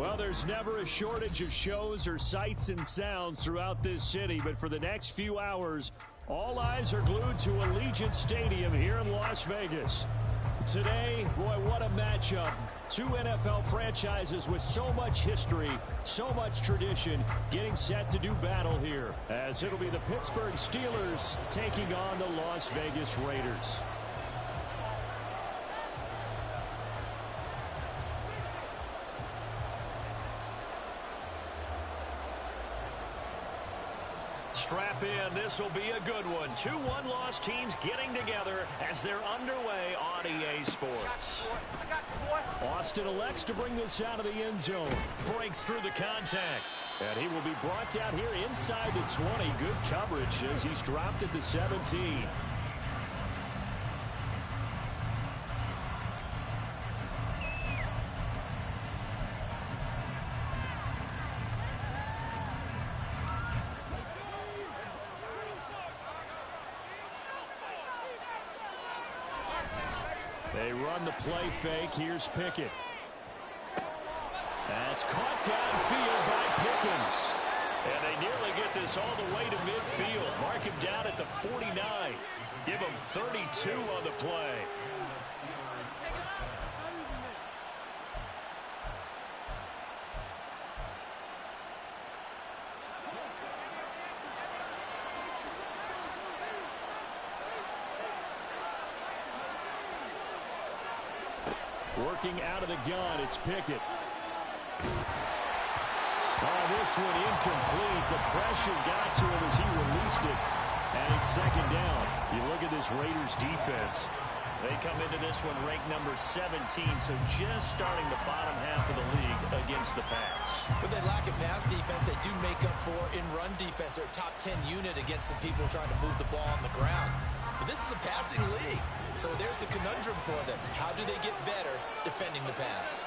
Well, there's never a shortage of shows or sights and sounds throughout this city, but for the next few hours, all eyes are glued to Allegiant Stadium here in Las Vegas. Today, boy, what a matchup. Two NFL franchises with so much history, so much tradition, getting set to do battle here, as it'll be the Pittsburgh Steelers taking on the Las Vegas Raiders. Strap in. This will be a good one. Two one-loss teams getting together as they're underway on EA Sports. I got you, boy. Austin elects to bring this out of the end zone. Breaks through the contact. And he will be brought down here inside the 20. Good coverage as he's dropped at the 17. They run the play fake. Here's Pickett. That's caught downfield by Pickens. And they nearly get this all the way to midfield. Mark him down at the 49. Give him 32 on the play. Working out of the gun, it's Pickett. Oh, this one incomplete. The pressure got to him as he released it. And it's second down. You look at this Raiders defense. They come into this one ranked number 17, so just starting the bottom half of the league against the pass. But they lack in pass defense. They do make up for in run defense. They're a top 10 unit against the people trying to move the ball on the ground. But this is a passing league. So there's a conundrum for them. How do they get better defending the pass?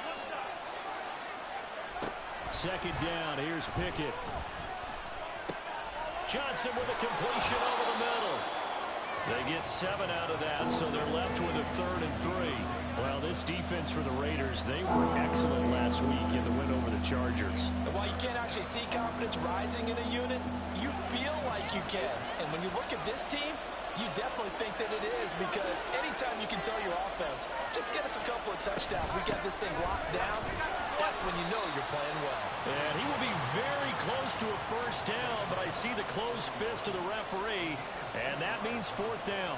Second down. Here's Pickett. Johnson with a completion over the middle. They get 7 out of that, so they're left with a 3rd and 3. Well, this defense for the Raiders, they were excellent last week in the win over the Chargers. And while you can't actually see confidence rising in a unit, you feel like you can. And when you look at this team, you definitely think that it is, because anytime you can tell your offense, just get us a couple of touchdowns, we got this thing locked down, that's when you know you're playing well. And he will be very close to a first down, but I see the closed fist of the referee, and that means 4th down.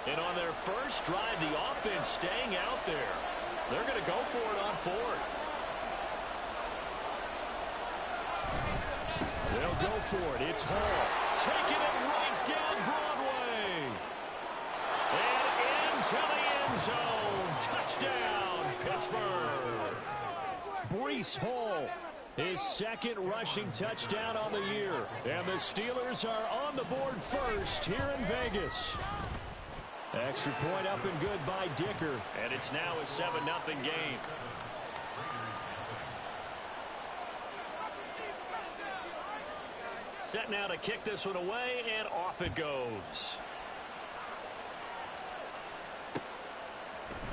And on their first drive, the offense staying out there. They're going to go for it on 4th. They'll go for it. It's Hall. Taking it right down Broadway. And into the end zone. Touchdown, Pittsburgh. Breece Hall, his 2nd rushing touchdown on the year. And the Steelers are on the board first here in Vegas. Extra point up and good by Dicker. And it's now a 7-0 game. Set now to kick this one away, and off it goes.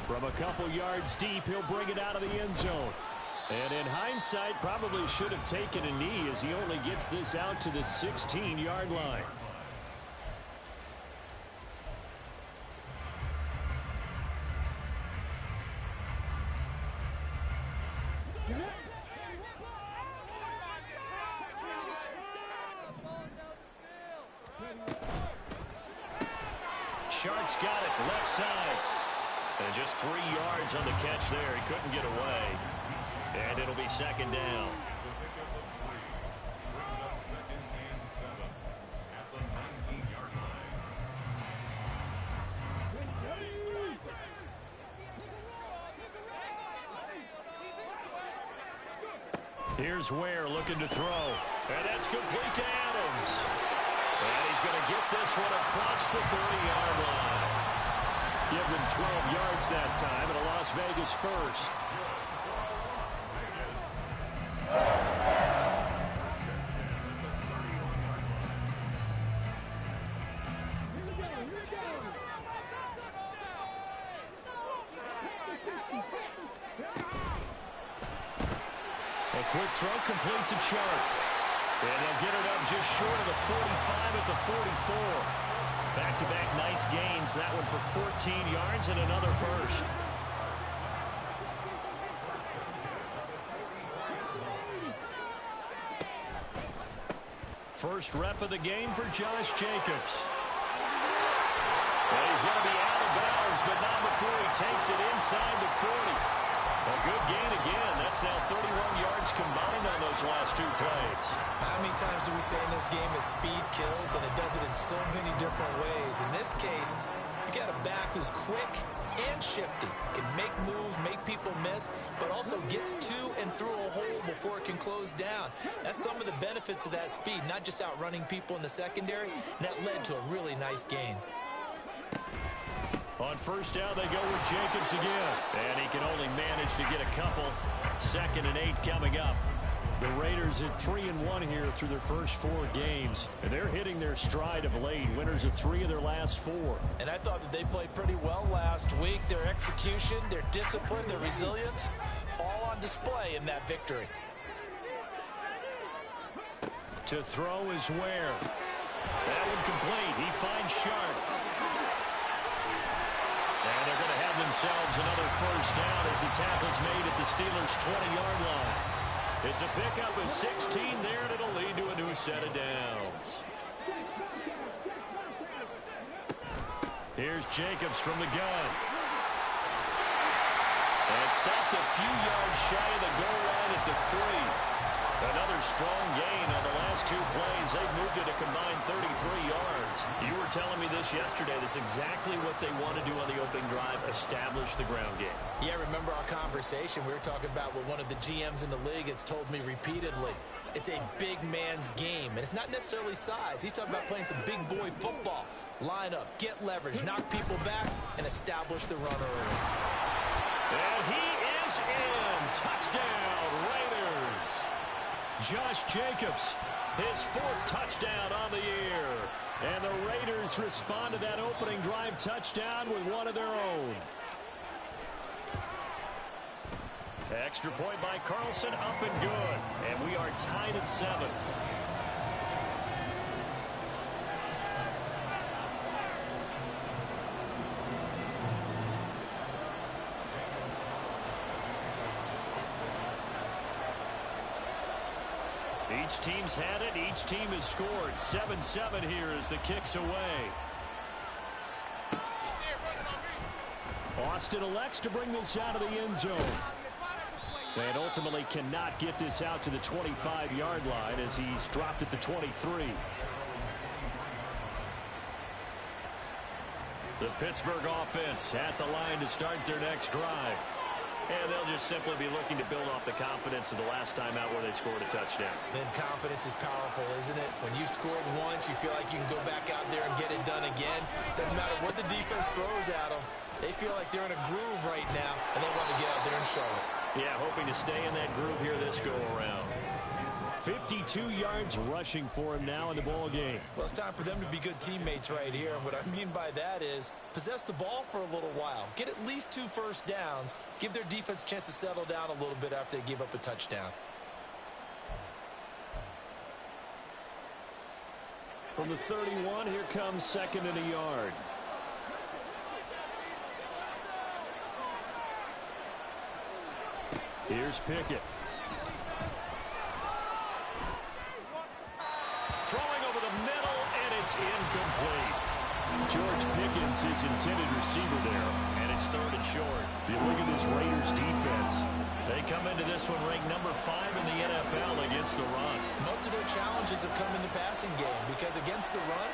From a couple yards deep, he'll bring it out of the end zone. And in hindsight, probably should have taken a knee as he only gets this out to the 16-yard line. Sharks got it left side. And just 3 yards on the catch there. He couldn't get away. And it'll be 2nd down. Here's Ware looking to throw. And that's complete to Adams. And he's going to get this one across the 30-yard line. Give them 12 yards that time, and a Las Vegas first. Quick throw complete to Chark. And they'll get it up just short of the 45 at the 44. Back-to-back nice gains. That one for 14 yards and another first. First rep of the game for Josh Jacobs. And he's going to be out of bounds, but not before he takes it inside the 40. A good gain again. That's now 31 yards combined on those last two plays. How many times do we say in this game that speed kills, and it does it in so many different ways? In this case, you got a back who's quick and shifty, can make moves, make people miss, but also gets to and through a hole before it can close down. That's some of the benefits of that speed, not just outrunning people in the secondary, and that led to a really nice gain. On first down, they go with Jacobs again. And he can only manage to get a couple. 2nd and 8 coming up. The Raiders at 3-1 here through their first 4 games. And they're hitting their stride of late. Winners of 3 of their last 4. And I thought that they played pretty well last week. Their execution, their discipline, their resilience, all on display in that victory. To throw is Ware. That one complete. He finds Sharp. And they're going to have themselves another first down as the tackle's made at the Steelers' 20-yard line. It's a pickup of 16 there, and it'll lead to a new set of downs. Here's Jacobs from the gun. And stopped a few yards shy of the goal line at the 3. Another strong gain on the last 2 plays. They've moved it a combined 33 yards. You were telling me this yesterday. That's exactly what they want to do on the opening drive, establish the ground game. Yeah, remember our conversation? We were talking about what one of the GMs in the league has told me repeatedly. It's a big man's game, and it's not necessarily size. He's talking about playing some big boy football. Line up, get leverage, knock people back, and establish the run early. And he is in. Touchdown, Raiders. Josh Jacobs, his 4th touchdown on the year. And the Raiders respond to that opening drive touchdown with one of their own. Extra point by Carlson, up and good. And we are tied at 7. Each team's had it. Each team has scored. 7-7 here as the kick's away. Austin elects to bring this out of the end zone. And ultimately cannot get this out to the 25-yard line as he's dropped at the 23. The Pittsburgh offense at the line to start their next drive. And they'll just simply be looking to build off the confidence of the last time out where they scored a touchdown. Then confidence is powerful, isn't it? When you scored once, you feel like you can go back out there and get it done again. Doesn't matter what the defense throws at them. They feel like they're in a groove right now, and they want to get out there and show it. Yeah, hoping to stay in that groove here this go-around. 52 yards rushing for him now in the ball game. Well, it's time for them to be good teammates right here. And what I mean by that is possess the ball for a little while. Get at least 2 first downs. Give their defense a chance to settle down a little bit after they give up a touchdown. From the 31, here comes 2nd and a yard. Here's Pickett. Throwing over the middle, and it's incomplete. George Pickens, his intended receiver there, and it's 3rd and short. You look at this Raiders defense. They come into this one ranked number 5 in the NFL against the run. Most of their challenges have come in the passing game because against the run,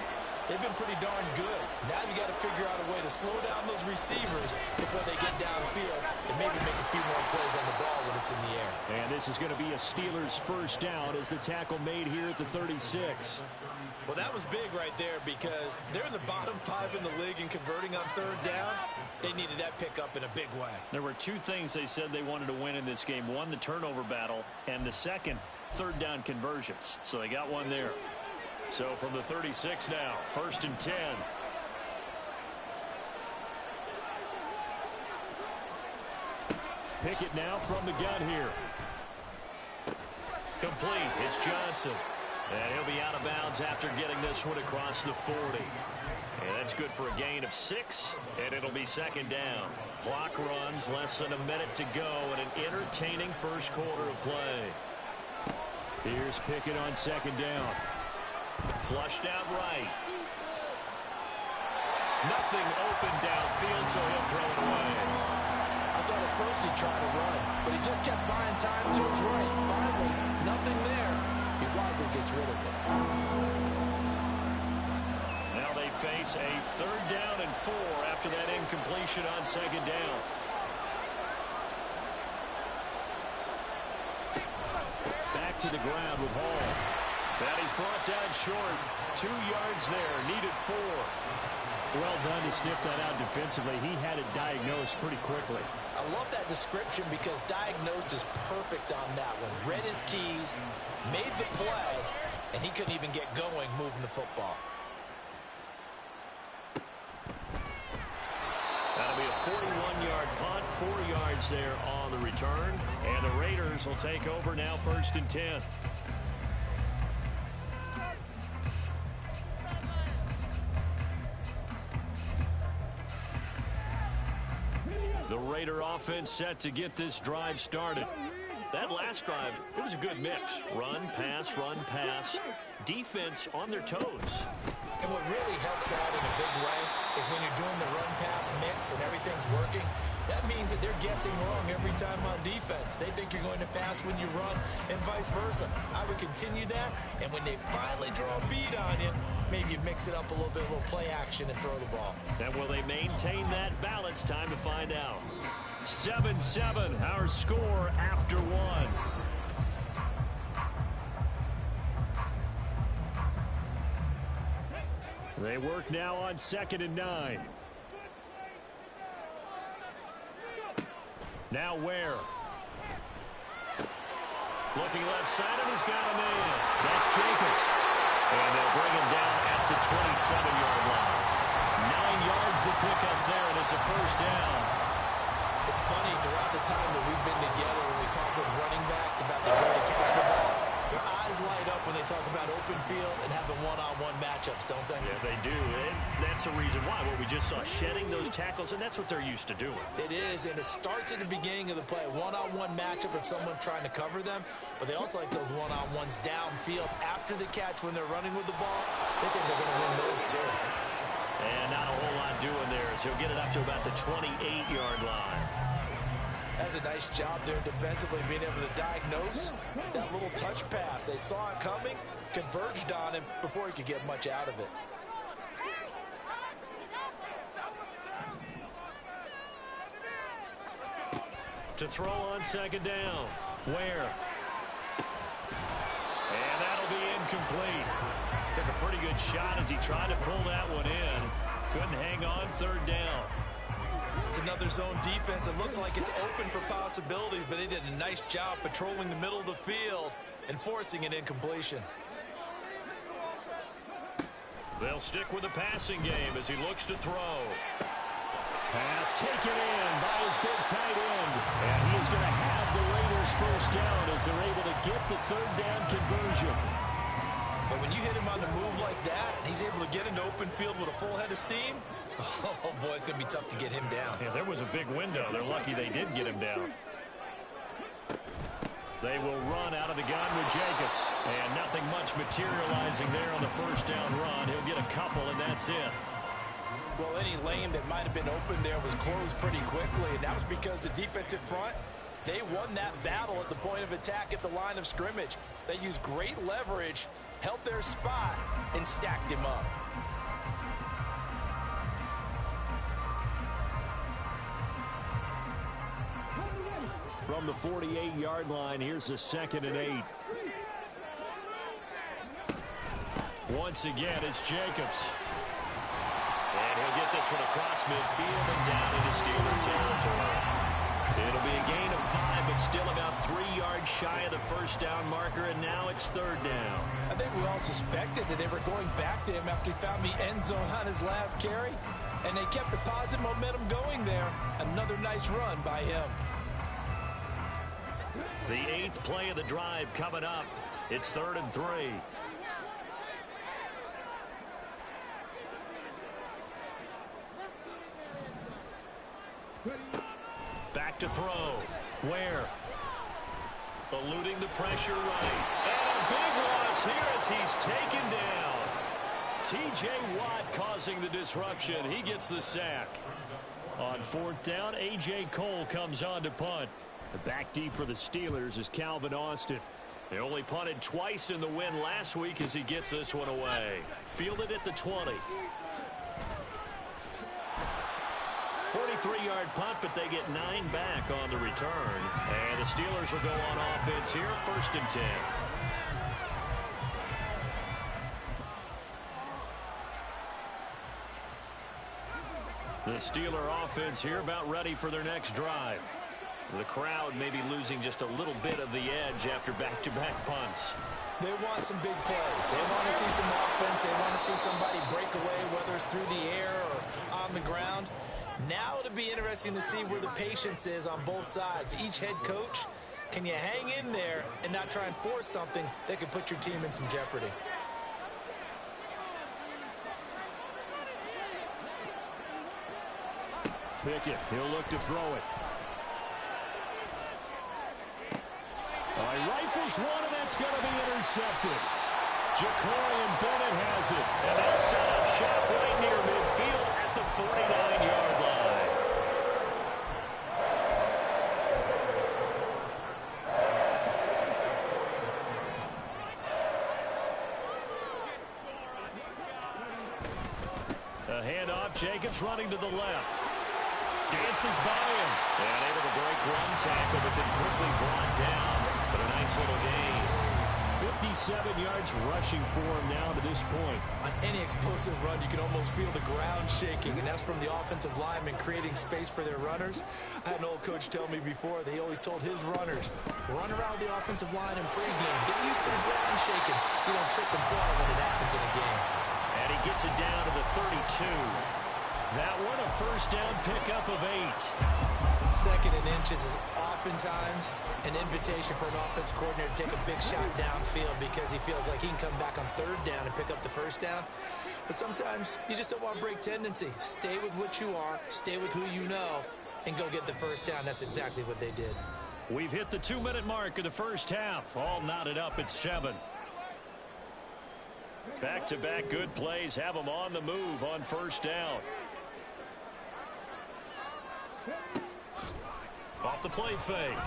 they've been pretty darn good. Now you got to figure out a way to slow down those receivers before they get downfield and maybe make a few more plays on the ball when it's in the air. And this is going to be a Steelers first down as the tackle made here at the 36. Well, that was big right there because they're in the bottom 5 in the league in converting on 3rd down. They needed that pickup in a big way. There were 2 things they said they wanted to win in this game. One, the turnover battle, and the second, 3rd down conversions. So they got one there. So from the 36 now, 1st and 10. Pickett now from the gun here. Complete. It's Johnson. And he'll be out of bounds after getting this one across the 40. And that's good for a gain of 6, and it'll be second down. Clock runs, less than a minute to go, and an entertaining first quarter of play. Here's Pickett on second down. Flushed out right. Nothing open downfield, so he'll throw it away. I thought at first he'd try to run, but he just kept buying time to his right. Finally, nothing there. He wisely gets rid of it. Now they face a 3rd down and 4 after that incompletion on second down. Back to the ground with Hall. That is brought down short. 2 yards there, needed 4. Well done to sniff that out defensively. He had it diagnosed pretty quickly. I love that description because diagnosed is perfect on that one. Read his keys, made the play, and he couldn't even get going moving the football. That'll be a 41-yard punt, 4 yards there on the return. And the Raiders will take over now, 1st and 10. The Raider offense set to get this drive started. That last drive, it was a good mix. Run, pass, defense on their toes. And what really helps out in a big way is when you're doing the run-pass mix and everything's working, that means that they're guessing wrong every time on defense. They think you're going to pass when you run and vice versa. I would continue that, and when they finally draw a bead on you, maybe you mix it up a little bit, a little play action and throw the ball. And will they maintain that balance? Time to find out. 7-7, our score after 1. They work now on 2nd and 9. Now Ware. Looking left side, and he's got a man. That's Jacobs. And they'll bring him down at the 27-yard line. 9 yards to pick up there, and it's a 1st down. It's funny, throughout the time that we've been together, when we talk with running backs about the ability to catch the ball, their eyes light up when they talk about open field and having one-on-one matchups, don't they? Yeah, they do. And that's the reason why. What we just saw, shedding those tackles, and that's what they're used to doing. It is, and it starts at the beginning of the play. One-on-one matchup if someone's trying to cover them, but they also like those one-on-ones downfield after the catch when they're running with the ball. They think they're going to win those too. And not a whole lot doing there, so he'll get it up to about the 28-yard line. That's a nice job there defensively, being able to diagnose that little touch pass. They saw it coming, converged on him before he could get much out of it. To throw on 2nd down. Ware. And that'll be incomplete. Took a pretty good shot as he tried to pull that one in. Couldn't hang on 3rd down. It's another zone defense. It looks like it's open for possibilities, but they did a nice job patrolling the middle of the field and forcing an incompletion. They'll stick with the passing game as he looks to throw. Pass taken in by his big tight end. And he is going to have the Raiders 1st down as they're able to get the 3rd down conversion. But when you hit him on the move like that, and he's able to get into open field with a full head of steam, oh boy, it's going to be tough to get him down. Yeah, there was a big window. They're lucky they did get him down. They will run out of the gun with Jacobs. And nothing much materializing there on the 1st down run. He'll get a couple, and that's it. Well, any lane that might have been open there was closed pretty quickly, and that was because the defensive front, they won that battle at the point of attack at the line of scrimmage. They used great leverage, held their spot, and stacked him up. From the 48-yard line, here's a 2nd and 8. Once again, it's Jacobs. And he'll get this one across midfield and down into Steeler territory. It'll be a gain of 5, but still about 3 yards shy of the 1st down marker, and now it's 3rd down. I think we all suspected that they were going back to him after he found the end zone on his last carry, and they kept the positive momentum going there. Another nice run by him. The 8th play of the drive coming up. It's 3rd and 3. Back to throw. Where? Eluding the pressure right. And a big loss here as he's taken down. T.J. Watt causing the disruption. He gets the sack. On 4th down, A.J. Cole comes on to punt. Back deep for the Steelers is Calvin Austin. They only punted twice in the win last week as he gets this one away. Fielded at the 20. 43-yard punt, but they get 9 back on the return. And the Steelers will go on offense here, 1st and 10. The Steeler offense here about ready for their next drive. The crowd may be losing just a little bit of the edge after back-to-back punts. They want some big plays. They want to see some offense. They want to see somebody break away, whether it's through the air or on the ground. Now it'll be interesting to see where the patience is on both sides. Each head coach, can you hang in there and not try and force something that could put your team in some jeopardy? Pickett, he'll look to throw it. He rifles one, and that's going to be intercepted. Jacorian Bennett has it, and they'll set up shop right near midfield at the 49-yard line. A handoff, Jacobs running to the left. Dances by him, and able to break one tackle, but then quickly brought down. But a nice little gain. 57 yards rushing for him now to this point. On any explosive run, you can almost feel the ground shaking, and that's from the offensive linemen creating space for their runners. I had an old coach tell me before, they always told his runners, run around the offensive line in pregame. Get used to the ground shaking so you don't trip and fall when it happens in a game. And he gets it down to the 32. That one a first down pickup of 8. 2nd and inches is oftentimes an invitation for an offense coordinator to take a big shot downfield because he feels like he can come back on 3rd down and pick up the first down. But sometimes you just don't want to break tendency. Stay with what you are, stay with who you know, and go get the first down. That's exactly what they did. We've hit the 2-minute mark of the first half. All knotted up at 7. Back-to-back good plays have them on the move on first down. Off the play fake.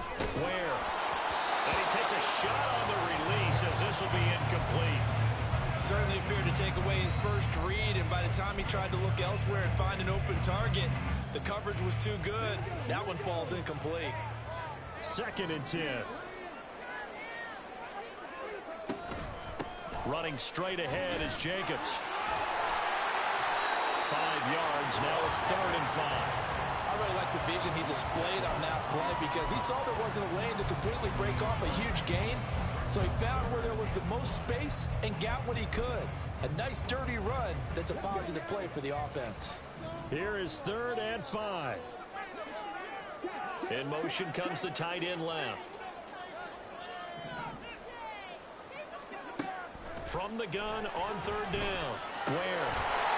Where? And he takes a shot on the release as this will be incomplete. Certainly appeared to take away his first read, and by the time he tried to look elsewhere and find an open target, the coverage was too good. That one falls incomplete. 2nd and 10. Running straight ahead is Jacobs. 5 yards. Now it's 3rd and 5. I really like the vision he displayed on that play because he saw there wasn't a lane to completely break off a huge gain. So he found where there was the most space and got what he could. A nice dirty run that's a positive play for the offense. Here is 3rd and 5. In motion comes the tight end left. From the gun on 3rd down. Where?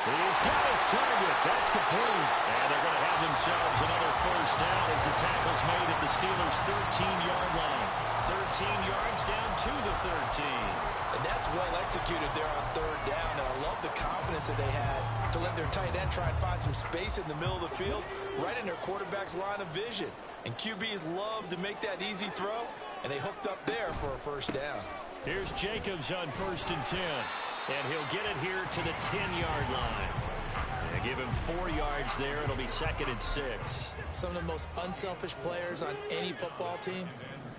He's got his target. That's complete. And they're going to have themselves another first down as the tackle's made at the Steelers' 13-yard line. 13 yards down to the 13. And that's well executed there on 3rd down. And I love the confidence that they had to let their tight end try and find some space in the middle of the field, right in their quarterback's line of vision. And QBs love to make that easy throw, and they hooked up there for a first down. Here's Jacobs on 1st and 10. And he'll get it here to the 10-yard line. They give him 4 yards there. It'll be 2nd and 6. Some of the most unselfish players on any football team,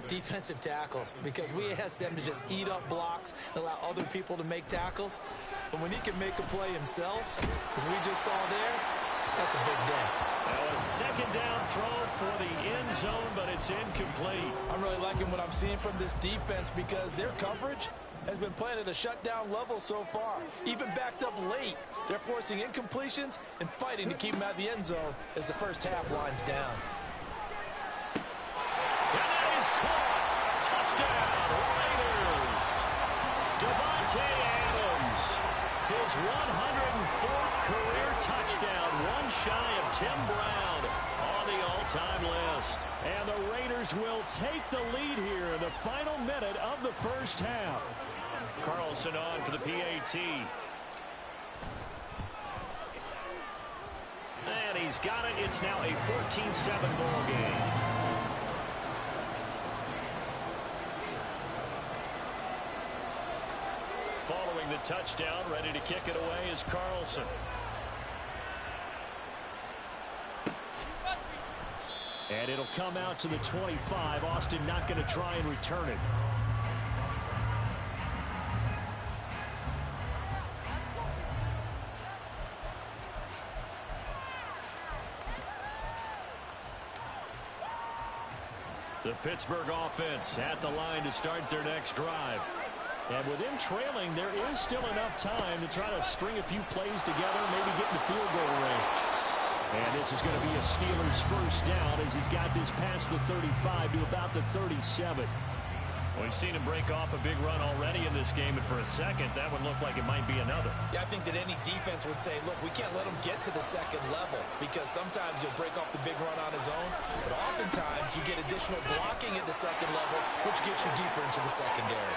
defensive tackles, because we ask them to just eat up blocks and allow other people to make tackles. But when he can make a play himself, as we just saw there, that's a big day. Now a 2nd down throw for the end zone, but it's incomplete. I'm really liking what I'm seeing from this defense because their coverage has been playing at a shutdown level so far. Even backed up late, they're forcing incompletions and fighting to keep them out of the end zone as the first half winds down. And that is caught. Adams, his 104th career touchdown, one shy of Tim Brown on the all-time list. And the Raiders will take the lead here in the final minute of the first half. Carlson on for the PAT. And he's got it. It's now a 14-7 ball game. Following the touchdown, ready to kick it away is Carlson. And it'll come out to the 25. Austin not going to try and return it. The Pittsburgh offense at the line to start their next drive. And with them trailing, there is still enough time to try to string a few plays together, maybe get in the field goal range. And this is going to be a Steelers first down as he's got this past the 35 to about the 37. We've seen him break off a big run already in this game, and for a second, that would look like it might be another. Yeah, I think that any defense would say, look, we can't let him get to the second level because sometimes he'll break off the big run on his own, but oftentimes you get additional blocking at the second level, which gets you deeper into the secondary.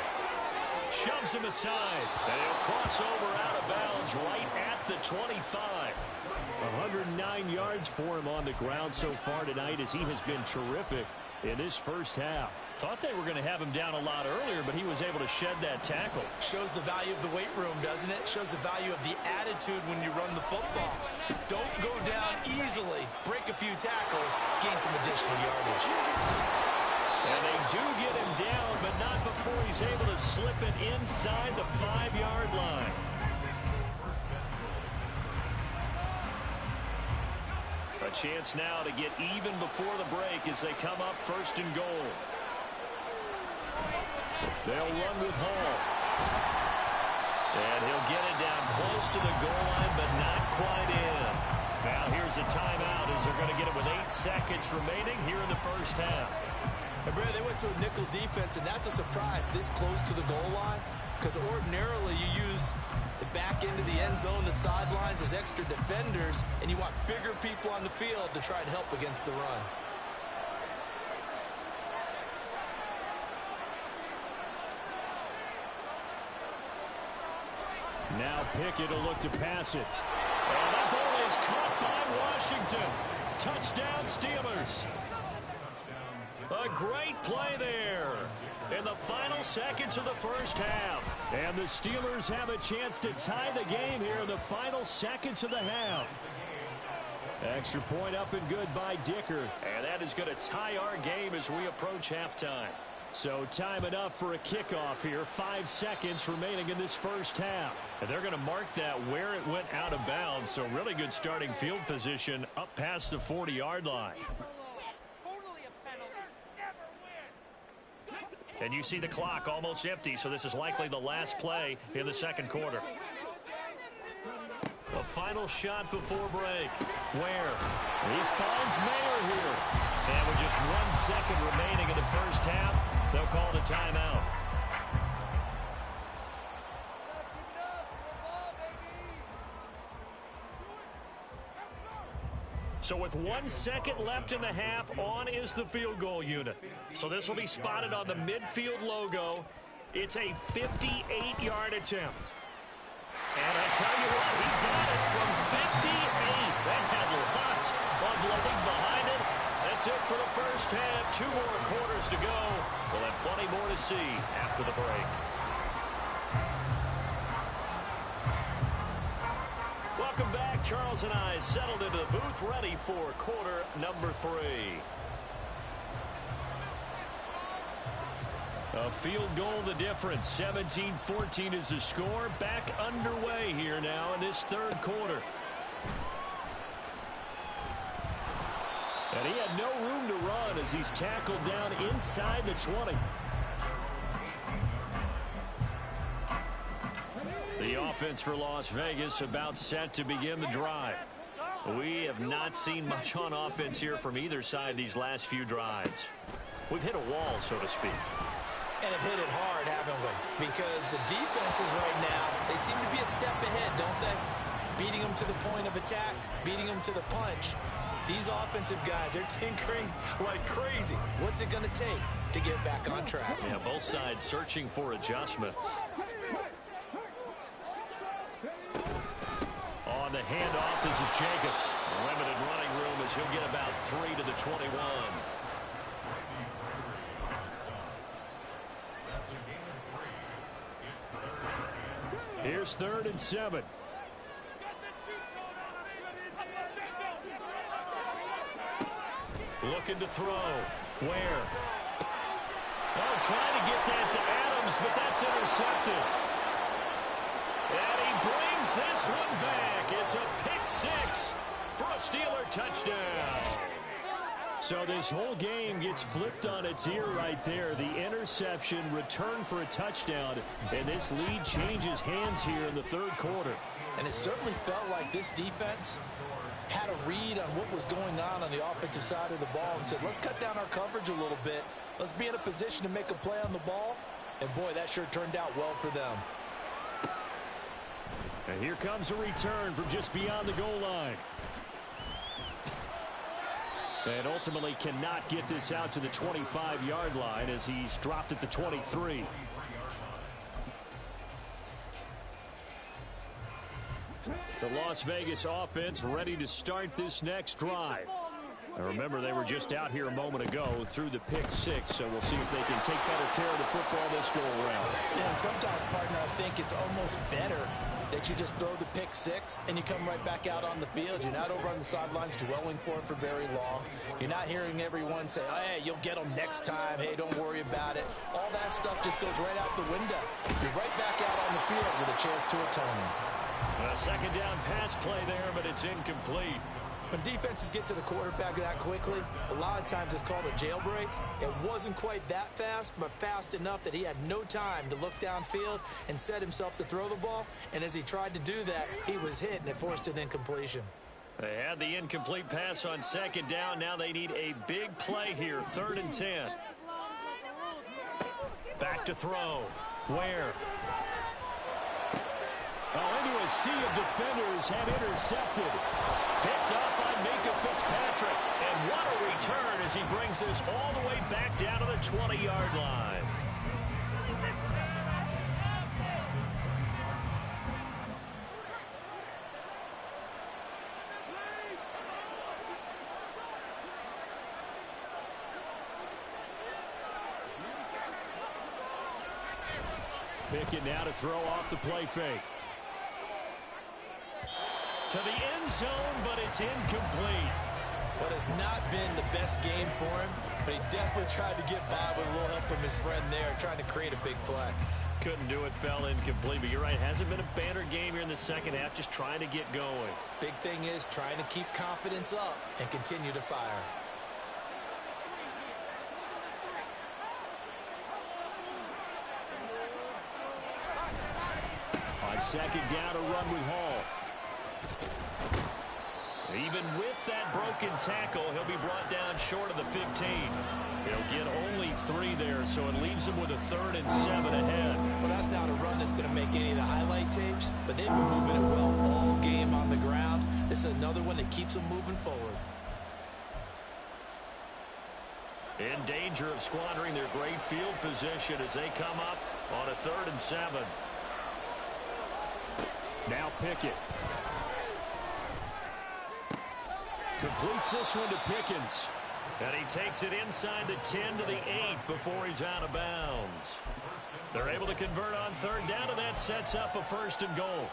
Shoves him aside, and he'll cross over out of bounds right at the 25. 109 yards for him on the ground so far tonight as he has been terrific in this first half. Thought they were going to have him down a lot earlier, but he was able to shed that tackle. Shows the value of the weight room, doesn't it? Shows the value of the attitude when you run the football. Don't go down easily. Break a few tackles. Gain some additional yardage. And they do get him down, but not before he's able to slip it inside the 5-yard line. A chance now to get even before the break as they come up first and goal. They'll run with Hall. And he'll get it down close to the goal line, but not quite in. Now here's a timeout as they're going to get it with 8 seconds remaining here in the first half. And Brad, they went to a nickel defense, and that's a surprise this close to the goal line because ordinarily you use the back end of the end zone, the sidelines as extra defenders, and you want bigger people on the field to try and help against the run. Now Pickett will look to pass it. And that ball is caught by Washington. Touchdown Steelers. A great play there in the final seconds of the first half. And the Steelers have a chance to tie the game here in the final seconds of the half. Extra point up and good by Dicker. And that is going to tie our game as we approach halftime. So time enough for a kickoff here. 5 seconds remaining in this first half. And they're going to mark that where it went out of bounds. So really good starting field position up past the 40-yard line. And you see the clock almost empty, so this is likely the last play in the second quarter. A final shot before break. Where? He finds Mayer here. And with just 1 second remaining in the first half, they'll call the timeout. So with 1 second left in the half, on is the field goal unit. So this will be spotted on the midfield logo. It's a 58-yard attempt. And I tell you what, he got it from 58. That had lots of leg behind it. That's it for the first half. 2 more quarters to go. We'll have plenty more to see after the break. Welcome back. Charles and I settled into the booth ready for quarter number 3. A field goal the difference. 17-14 is the score. Back underway here now in this third quarter. And he had no room to run as he's tackled down inside the 20. The offense for Las Vegas about set to begin the drive. We have not seen much on offense here from either side these last few drives. We've hit a wall, so to speak. And have hit it hard, haven't we? Because the defenses right now, they seem to be a step ahead, don't they? Beating them to the point of attack, beating them to the punch. These offensive guys, they're tinkering like crazy. What's it going to take to get back on track? Yeah, both sides searching for adjustments. On the handoff, this is Jacobs. Limited running room as he'll get about 3 to the 21. Here's 3rd and 7. Looking to throw. Where? Oh, trying to get that to Adams, but that's intercepted. And he brings this one back. It's a pick 6 for a Steeler touchdown. So this whole game gets flipped on its ear right there. The interception, return for a touchdown, and this lead changes hands here in the 3rd quarter. And it certainly felt like this defense had a read on what was going on the offensive side of the ball and said, let's cut down our coverage a little bit. Let's be in a position to make a play on the ball. And, boy, that sure turned out well for them. And here comes a return from just beyond the goal line. And ultimately cannot get this out to the 25-yard line as he's dropped at the 23. The Las Vegas offense ready to start this next drive. Now remember, they were just out here a moment ago through the pick 6, so we'll see if they can take better care of the football this go around. Yeah, and sometimes, partner, I think it's almost better that you just throw the pick 6 and you come right back out on the field. You're not over on the sidelines dwelling for it for very long. You're not hearing everyone say, oh, hey, you'll get them next time. Hey, don't worry about it. All that stuff just goes right out the window. You're right back out on the field with a chance to atone. A 2nd down pass play there, but it's incomplete. When defenses get to the quarterback that quickly, a lot of times it's called a jailbreak. It wasn't quite that fast, but fast enough that he had no time to look downfield and set himself to throw the ball. And as he tried to do that, he was hit, and it forced an incompletion. They had the incomplete pass on 2nd down. Now they need a big play here, 3rd and 10. Back to throw. Where? Oh, into a sea of defenders and intercepted. Picked up by Minkah Fitzpatrick. And what a return as he brings this all the way back down to the 20-yard line. Pickett now to throw off the play fake. To the end zone, but it's incomplete. What has not been the best game for him, but he definitely tried to get by with a little help from his friend there, trying to create a big play. Couldn't do it, fell incomplete, but you're right, hasn't been a banner game here in the 2nd half, just trying to get going. Big thing is trying to keep confidence up and continue to fire. On 2nd down, a run with Hall. Even with that broken tackle, he'll be brought down short of the 15. He'll get only 3 there, so it leaves him with a 3rd and 7 ahead. Well, that's not a run that's going to make any of the highlight tapes, but they've been moving it well all game on the ground. This is another one that keeps them moving forward. In danger of squandering their great field position as they come up on a 3rd and 7. Now Pickett. Completes this one to Pickens. And he takes it inside the 10 to the 8 before he's out of bounds. They're able to convert on 3rd down, and that sets up a 1st and goal.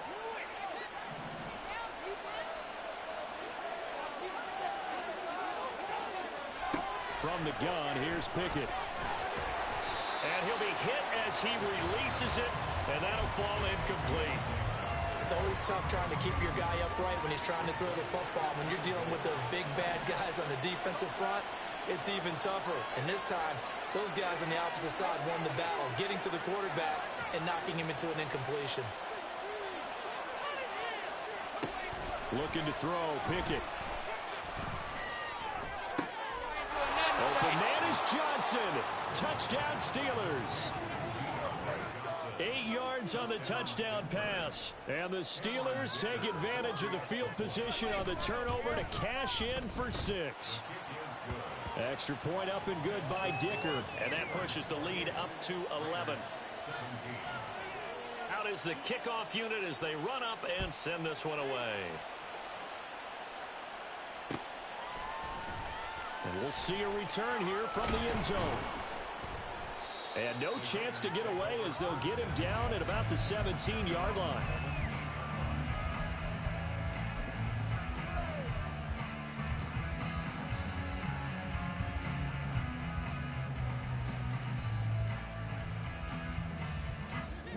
From the gun, here's Pickett. And he'll be hit as he releases it, and that'll fall incomplete. It's always tough trying to keep your guy upright when he's trying to throw the football. When you're dealing with those big, bad guys on the defensive front, it's even tougher. And this time, those guys on the opposite side won the battle, getting to the quarterback and knocking him into an incompletion. Looking to throw, Pickett. Open man is Here's Johnson. Touchdown Steelers. 8 yards on the touchdown pass. And the Steelers take advantage of the field position on the turnover to cash in for 6. Extra point up and good by Dicker. And that pushes the lead up to 11. Out is the kickoff unit as they run up and send this one away. And we'll see a return here from the end zone. And no chance to get away as they'll get him down at about the 17-yard line.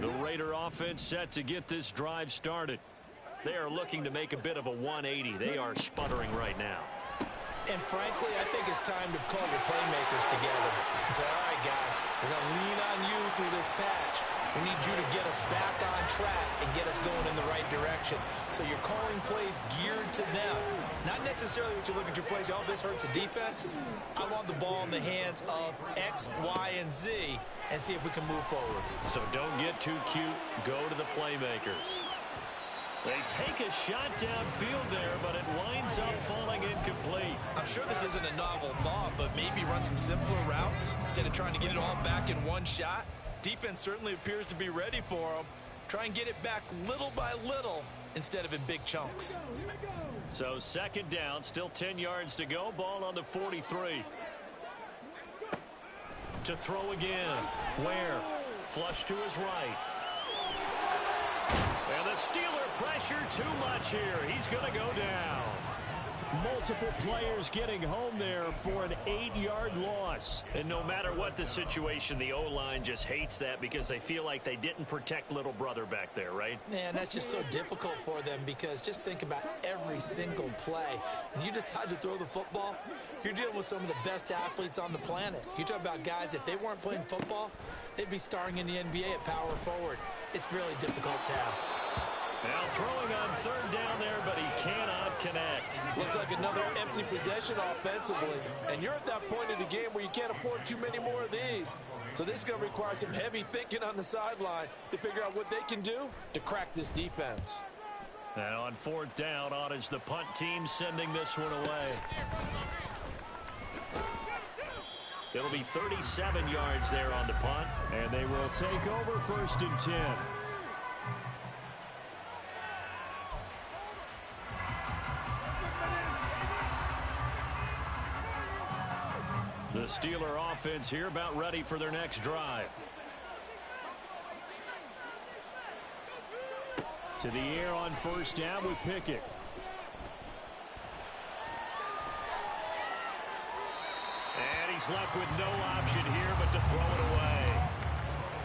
The Raider offense set to get this drive started. They are looking to make a bit of a 180. They are sputtering right now. And frankly, I think it's time to call your playmakers together and say, all right, guys, we're going to lean on you through this patch. We need you to get us back on track and get us going in the right direction. So you're calling plays geared to them. Not necessarily what you look at your plays, oh, this hurts the defense. I want the ball in the hands of X, Y, and Z and see if we can move forward. So don't get too cute. Go to the playmakers. They take a shot downfield there, but it winds up falling incomplete. I'm sure this isn't a novel thought, but maybe run some simpler routes instead of trying to get it all back in one shot. Defense certainly appears to be ready for them. Try and get it back little by little instead of in big chunks. So second down, still 10 yards to go. Ball on the 43. To throw again. Ware. Flush to his right. And the Steeler pressure too much here. He's going to go down. Multiple players getting home there for an 8-yard loss. And no matter what the situation, the O-line just hates that because they feel like they didn't protect little brother back there, right? Man, that's just so difficult for them because just think about every single play. When you decide to throw the football, you're dealing with some of the best athletes on the planet. You talk about guys, if they weren't playing football, they'd be starring in the NBA at power forward. It's a really difficult task. Now throwing on third down there, but he cannot connect. Looks like another empty possession offensively. And you're at that point in the game where you can't afford too many more of these. So this is going to require some heavy thinking on the sideline to figure out what they can do to crack this defense. And on fourth down, on is the punt team sending this one away. It'll be 37 yards there on the punt. And they will take over first and 10. The Steeler offense here about ready for their next drive. To the air on first down with Pickett. And he's left with no option here but to throw it away.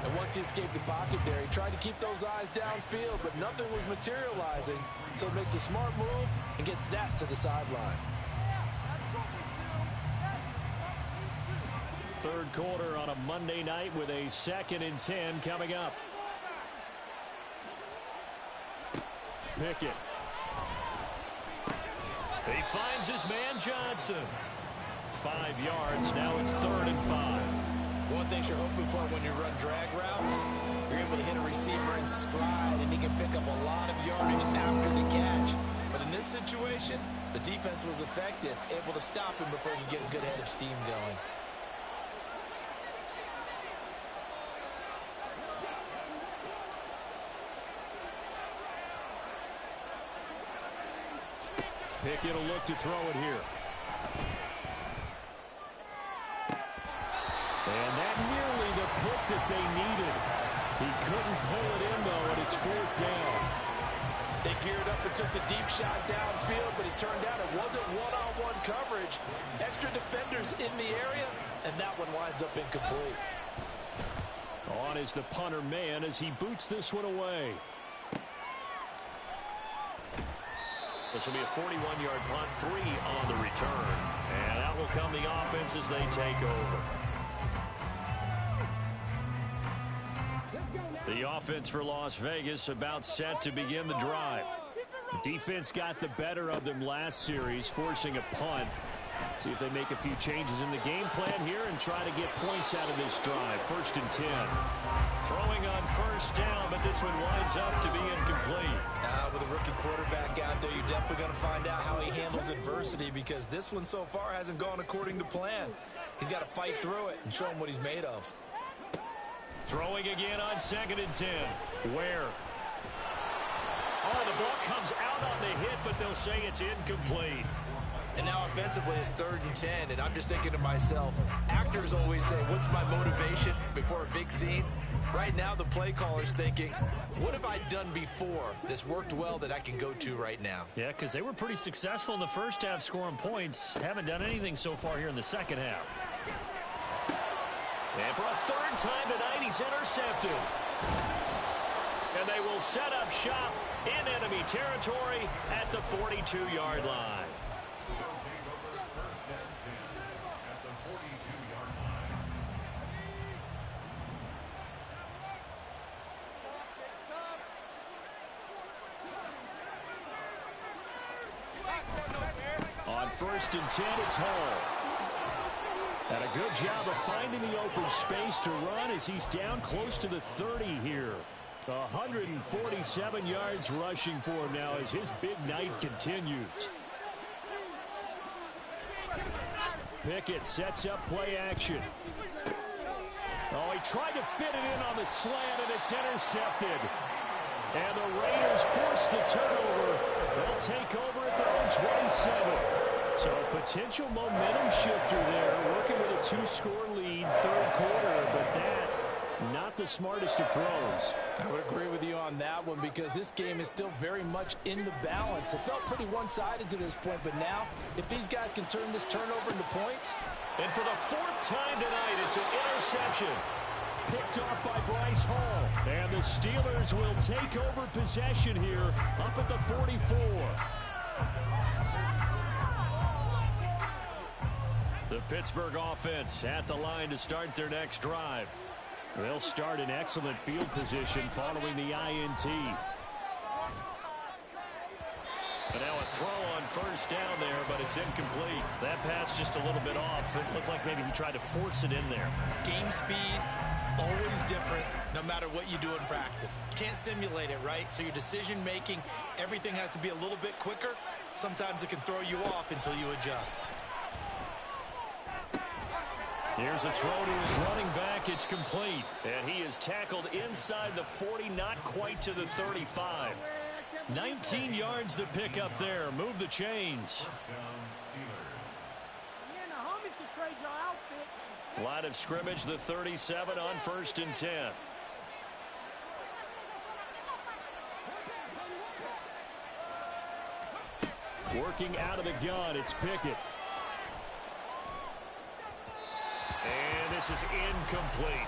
And once he escaped the pocket there, he tried to keep those eyes downfield, but nothing was materializing. So he makes a smart move and gets that to the sideline. Third quarter on a Monday night with a 2nd and 10 coming up. Pickett. He finds his man Johnson. 5 yards. Now it's 3rd and 5. One thing you're hoping for when you run drag routes, you're able to hit a receiver in stride, and he can pick up a lot of yardage after the catch. But in this situation, the defense was effective, able to stop him before he could get a good head of steam going. Pickett will look to throw it here. And that nearly the pick that they needed. He couldn't pull it in, though, and it's 4th down. They geared up and took the deep shot downfield, but it turned out it wasn't one-on-one coverage. Extra defenders in the area, and that one winds up incomplete. On is the punter man as he boots this one away. This will be a 41-yard punt, 3 on the return. And out will come the offense as they take over. The offense for Las Vegas about set to begin the drive. The defense got the better of them last series, forcing a punt. See if they make a few changes in the game plan here and try to get points out of this drive. 1st and 10. Throwing on 1st down, but this one winds up to be incomplete. With a rookie quarterback out there, you're definitely going to find out how he handles adversity, because this one so far hasn't gone according to plan. He's got to fight through it and show him what he's made of. Throwing again on 2nd and 10. Where? Oh, the ball comes out on the hit, but they'll say it's incomplete. And now offensively it's 3rd and 10, and I'm just thinking to myself, actors always say, what's my motivation before a big scene? Right now the play caller's thinking, what have I done before that's worked well that I can go to right now? Yeah, because they were pretty successful in the first half scoring points. Haven't done anything so far here in the second half. And for a 3rd time tonight, he's intercepted. And they will set up shop in enemy territory at the 42-yard line. On 1st and 10, it's Hall. And a good job of finding the open space to run as he's down close to the 30 here. 147 yards rushing for him now as his big night continues. Pickett sets up play action. Oh, he tried to fit it in on the slant, and it's intercepted. And the Raiders force the turnover. They'll take over at their own 27. So a potential momentum shifter there, working with a 2-score lead, 3rd quarter, but that not the smartest of throws. I would agree with you on that one, because this game is still very much in the balance. It felt pretty one-sided to this point, but now if these guys can turn this turnover into points. And for the 4th time tonight, it's an interception. Picked off by Bryce Hall. And the Steelers will take over possession here up at the 44. The Pittsburgh offense at the line to start their next drive. They'll start in excellent field position following the INT. And now a throw on 1st down there, but it's incomplete. That pass just a little bit off. It looked like maybe he tried to force it in there. Game speed, always different no matter what you do in practice. You can't simulate it, right? So your decision making, everything has to be a little bit quicker. Sometimes it can throw you off until you adjust. Here's a throw to his running back. It's complete. And he is tackled inside the 40, not quite to the 35. 19 yards to pick up there. Move the chains. Line of scrimmage, the 37 on 1st and 10. Working out of the gun, it's Pickett. And this is incomplete.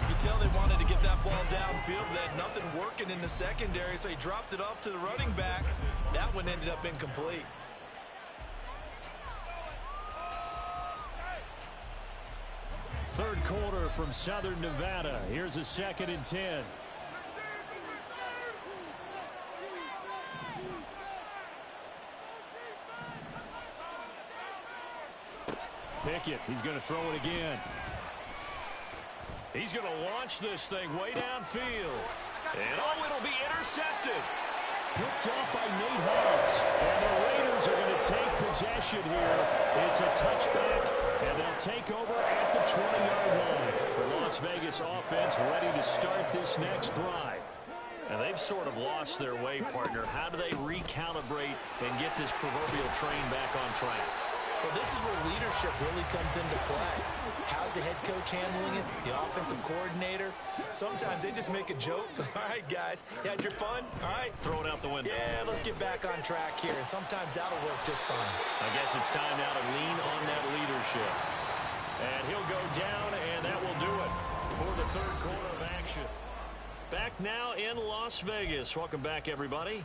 You can tell they wanted to get that ball downfield. They had nothing working in the secondary, so he dropped it off to the running back. That one ended up incomplete. Third quarter from Southern Nevada. Here's a 2nd and 10. Pickett, he's going to throw it again. He's going to launch this thing way downfield. And oh, it'll be intercepted. Picked off by Nate Hobbs. And the Raiders are going to take possession here. It's a touchback, and they'll take over at the 20-yard line. The Las Vegas offense ready to start this next drive. And they've sort of lost their way, partner. How do they recalibrate and get this proverbial train back on track? Well, this is where leadership really comes into play. How's the head coach handling it? The offensive coordinator? Sometimes they just make a joke. All right, guys, you had your fun? All right. Throw it out the window. Yeah, let's get back on track here. And sometimes that'll work just fine. I guess it's time now to lean on that leadership. And he'll go down, and that will do it for the third quarter of action. Back now in Las Vegas. Welcome back, everybody.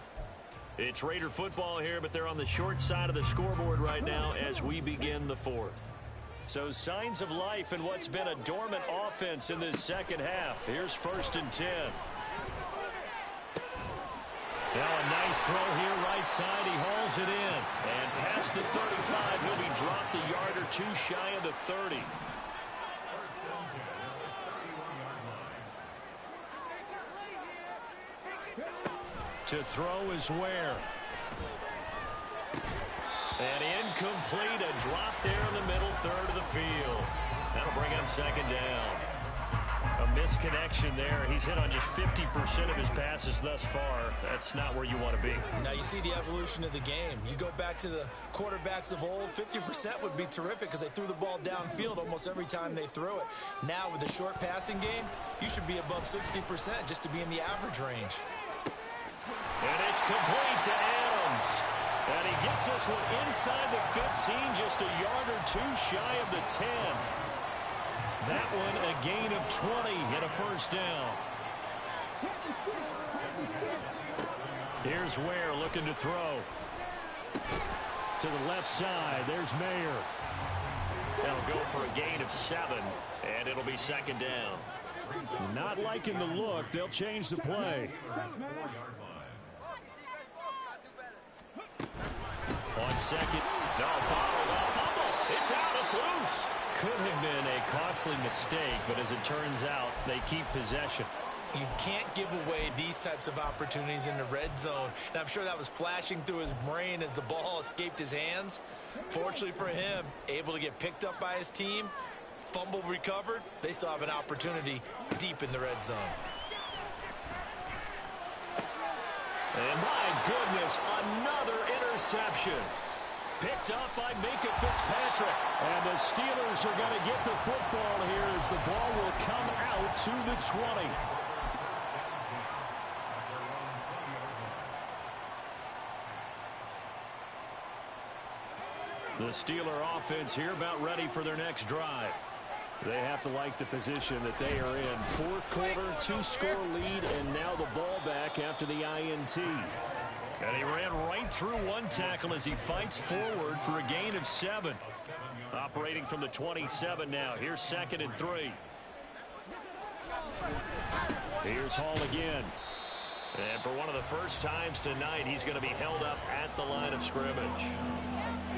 It's Raider football here, but they're on the short side of the scoreboard right now as we begin the fourth. So signs of life in what's been a dormant offense in this second half. Here's 1st and 10. Now a nice throw here right right side. He hauls it in. And past the 35, he'll be dropped a yard or two shy of the 30. To throw is Ware. And incomplete, a drop there in the middle third of the field. That'll bring up second down. A misconnection there. He's hit on just 50% of his passes thus far. That's not where you want to be. Now you see the evolution of the game. You go back to the quarterbacks of old, 50% would be terrific because they threw the ball downfield almost every time they threw it. Now with the short passing game, you should be above 60% just to be in the average range. And it's complete to Adams. And he gets this one inside the 15, just a yard or two shy of the 10. That one a gain of 20 and a first down. Here's Ware looking to throw. To the left side, there's Mayer. They'll go for a gain of 7, and it'll be second down. Not liking the look. They'll change the play. On second, no, bottled up, fumble. It's out, it's loose. Could have been a costly mistake, but as it turns out, they keep possession. You can't give away these types of opportunities in the red zone. And I'm sure that was flashing through his brain as the ball escaped his hands. Fortunately for him, able to get picked up by his team, fumble recovered. They still have an opportunity deep in the red zone. And my goodness, another interception. Picked up by Minkah Fitzpatrick. And the Steelers are going to get the football here as the ball will come out to the 20. The Steeler offense here about ready for their next drive. They have to like the position that they are in. Fourth quarter, 2-score lead, and now the ball back after the INT. And he ran right through one tackle as he fights forward for a gain of 7. Operating from the 27 now. Here's 2nd and 3. Here's Hall again. And for one of the first times tonight, he's going to be held up at the line of scrimmage.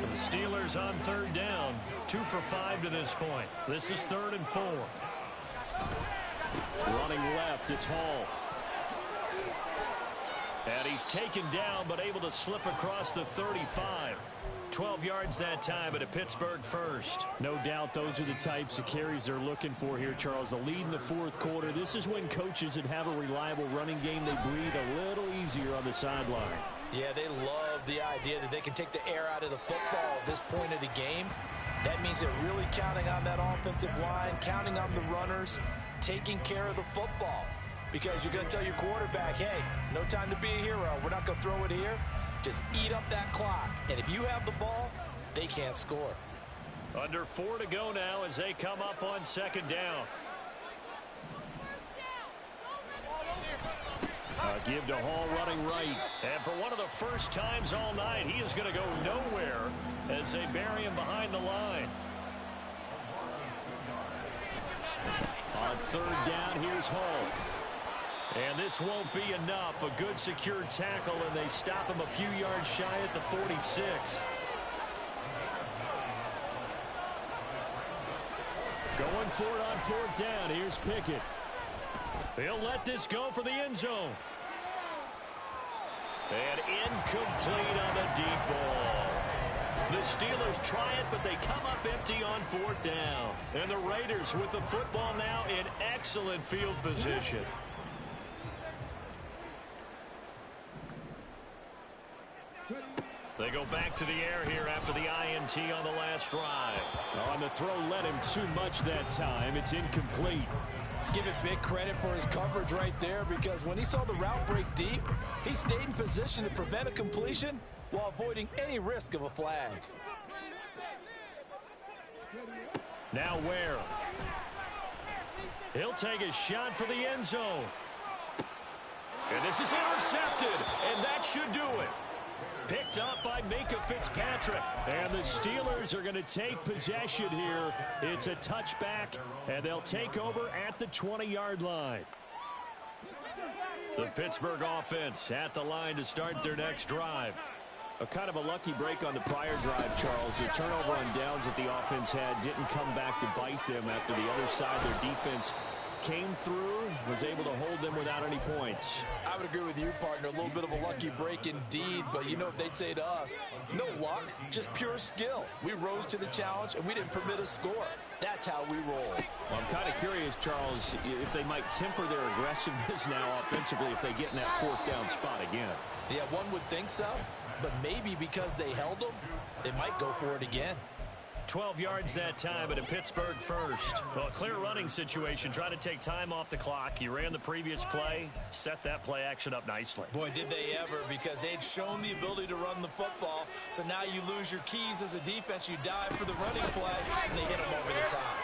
The Steelers on third down, 2 for 5 to this point. This is 3rd and 4. Running left, it's Hall. And he's taken down, but able to slip across the 35. 12 yards that time, but a Pittsburgh first. No doubt those are the types of carries they're looking for here, Charles. The lead in the fourth quarter. This is when coaches that have a reliable running game, they breathe a little easier on the sideline. Yeah, they love the idea that they can take the air out of the football at this point of the game. That means they're really counting on that offensive line, counting on the runners, taking care of the football. Because you're going to tell your quarterback, hey, no time to be a hero. We're not going to throw it here. Just eat up that clock. And if you have the ball, they can't score. Under 4 to go now as they come up on 2nd down. Give to Hall running right. And for one of the first times all night, he is going to go nowhere as they bury him behind the line. On 3rd down, here's Hall. And this won't be enough. A good secure tackle, and they stop him a few yards shy at the 46. Going for it on 4th down. Here's Pickett. He'll let this go for the end zone. And incomplete on the deep ball. The Steelers try it, but they come up empty on 4th down. And the Raiders with the football now in excellent field position. They go back to the air here after the INT on the last drive. On the throw, let him too much that time. It's incomplete. Give it big credit for his coverage right there, because when he saw the route break deep, he stayed in position to prevent a completion while avoiding any risk of a flag. Now Ware. He'll take a shot for the end zone. And this is intercepted, and that should do it. Picked up by Minkah Fitzpatrick. And the Steelers are going to take possession here. It's a touchback, and they'll take over at the 20-yard line. The Pittsburgh offense at the line to start their next drive. A kind of a lucky break on the prior drive, Charles. The turnover on downs that the offense had didn't come back to bite them after the other side. Their defense came through, was able to hold them without any points. I would agree with you, partner. A little bit of a lucky break indeed, but you know what they'd say to us? No luck, just pure skill. We rose to the challenge, and we didn't permit a score. That's how we roll. Well, I'm kind of curious, Charles, if they might temper their aggressiveness now offensively if they get in that fourth down spot again. Yeah, one would think so, but maybe because they held them, they might go for it again. 12 yards that time, and a Pittsburgh first. Well, a clear running situation, trying to take time off the clock. You ran the previous play, set that play action up nicely. Boy, did they ever, because they'd shown the ability to run the football. So now you lose your keys as a defense. You dive for the running play, and they hit them over the top.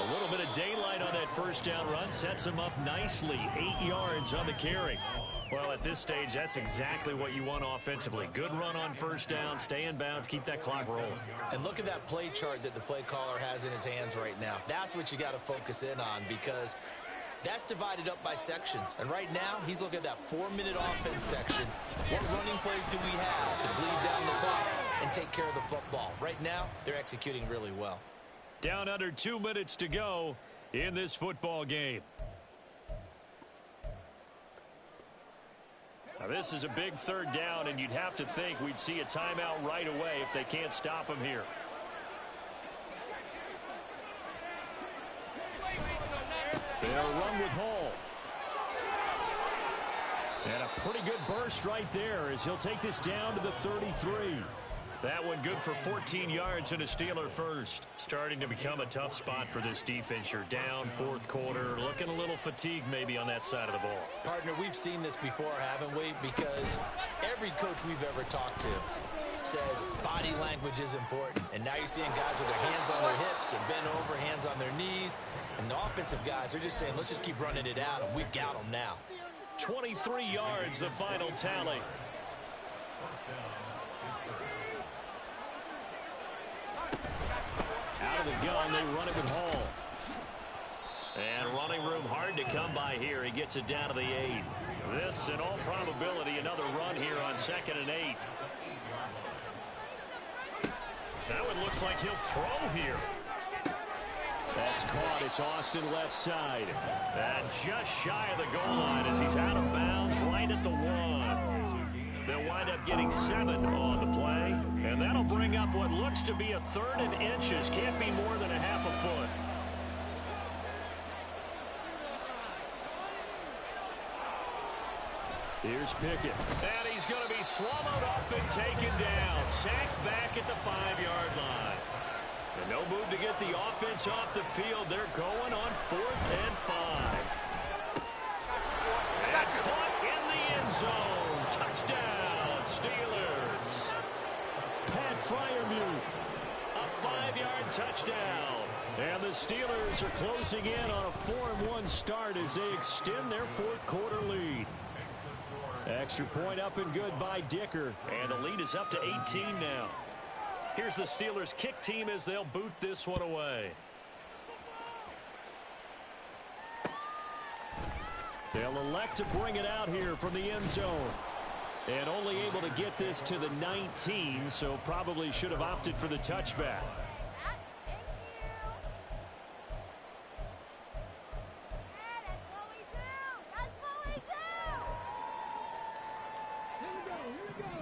A little bit of daylight on that first down run sets them up nicely. 8 yards on the carry. Well, at this stage, that's exactly what you want offensively. Good run on first down, stay in bounds, keep that clock rolling. And look at that play chart that the play caller has in his hands right now. That's what you got to focus in on, because that's divided up by sections. And right now, he's looking at that 4-minute offense section. What running plays do we have to bleed down the clock and take care of the football? Right now, they're executing really well. Down under 2 minutes to go in this football game. Now, this is a big third down, and you'd have to think we'd see a timeout right away if they can't stop him here. They'll run with Hall. And a pretty good burst right there as he'll take this down to the 33. That one good for 14 yards and a Steeler first. Starting to become a tough spot for this defense. You're down fourth quarter, looking a little fatigued maybe on that side of the ball. Partner, we've seen this before, haven't we? Because every coach we've ever talked to says body language is important. And now you're seeing guys with their hands on their hips and bent over, hands on their knees. And the offensive guys are just saying, let's just keep running it out, and we've got them now. 23 yards, the final tally. Out of the gun, they run it with Hall. And running room hard to come by here. He gets it down to the 8. This, in all probability, another run here on 2nd and 8. Now it looks like he'll throw here. That's caught. It's Austin left side. And just shy of the goal line as he's out of bounds right at the 1. They'll wind up getting 7 on the play. And that'll bring up what looks to be a 3rd and inches. Can't be more than a half a foot. Here's Pickett. And he's going to be swallowed up and taken down. Sacked back at the 5-yard line. And no move to get the offense off the field. They're going on 4th and 5. And caught in the end zone. Touchdown, Steelers. Pat Freiermuth. A 5-yard touchdown. And the Steelers are closing in on a 4-1 start as they extend their fourth quarter lead. Extra point up and good by Dicker. And the lead is up to 18 now. Here's the Steelers kick team as they'll boot this one away. They'll elect to bring it out here from the end zone. And only able to get this to the 19, so probably should have opted for the touchback.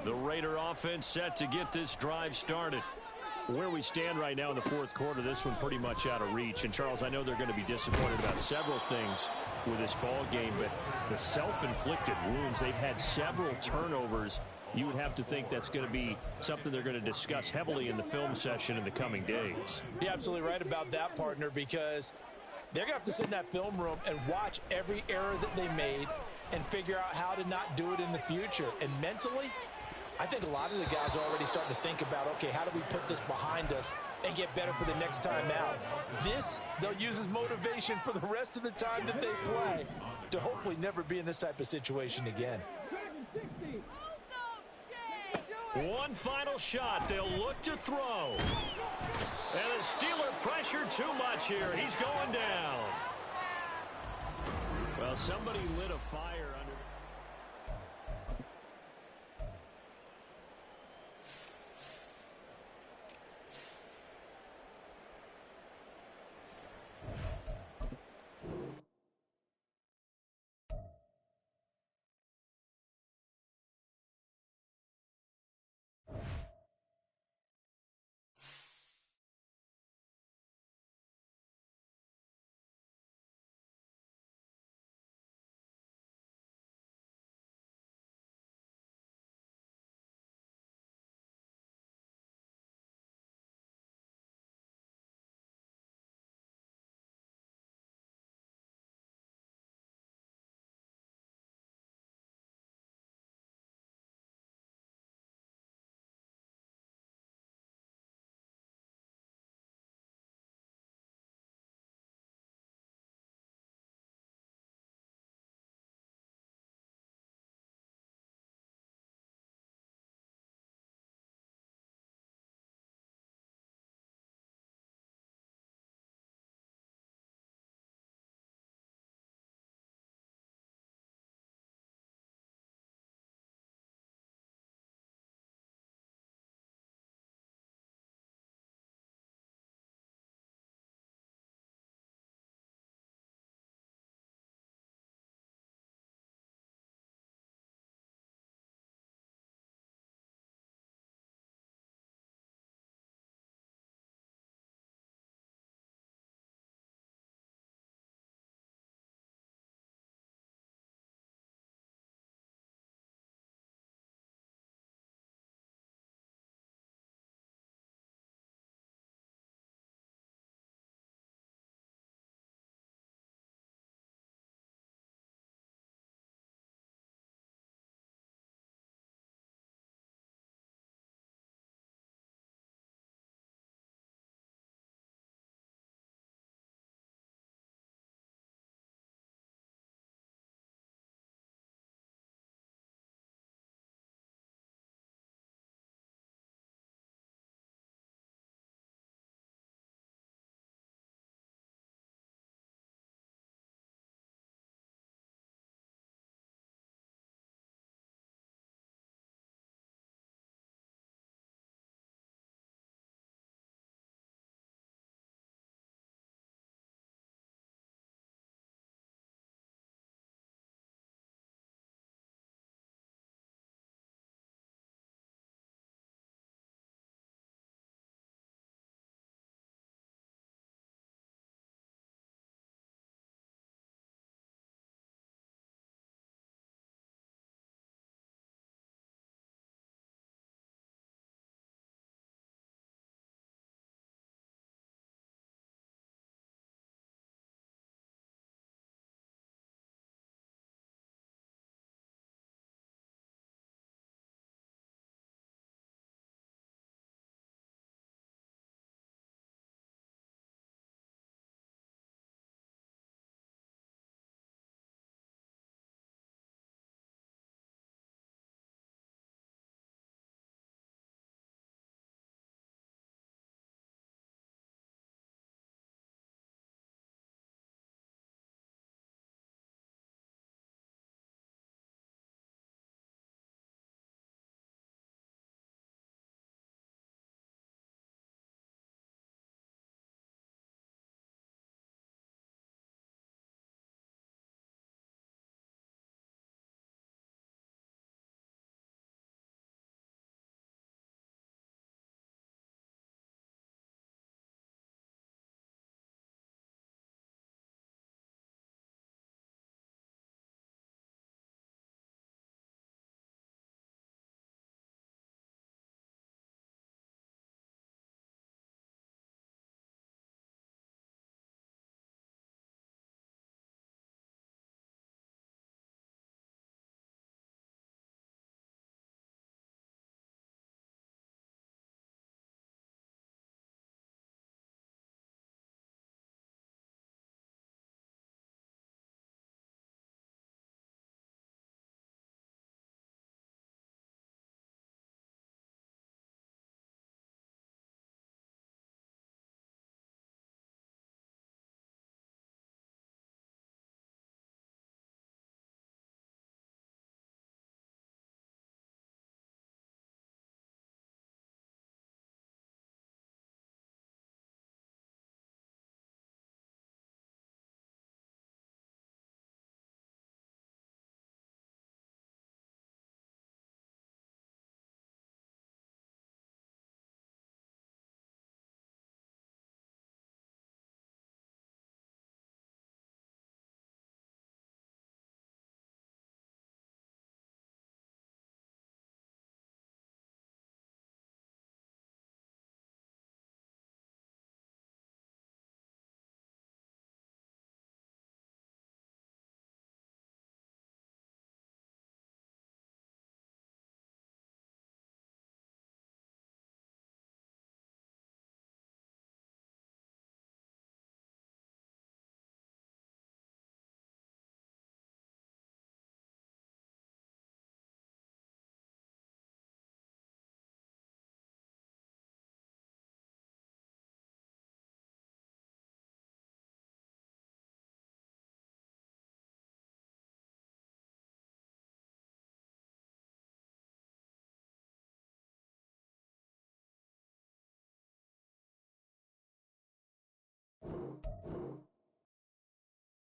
The Raider offense set to get this drive started. Where we stand right now in the fourth quarter, this one pretty much out of reach. And, Charles, I know they're going to be disappointed about several things with this ball game, but the self-inflicted wounds, they've had several turnovers. You would have to think that's going to be something they're going to discuss heavily in the film session in the coming days. You're absolutely right about that, partner, because they're going to have to sit in that film room and watch every error that they made and figure out how to not do it in the future. And mentally, I think a lot of the guys are already starting to think about, okay, how do we put this behind us and get better for the next time out? This, they'll use as motivation for the rest of the time that they play to hopefully never be in this type of situation again. One final shot. They'll look to throw. And the Steeler pressure too much here. He's going down. Well, somebody lit a fire.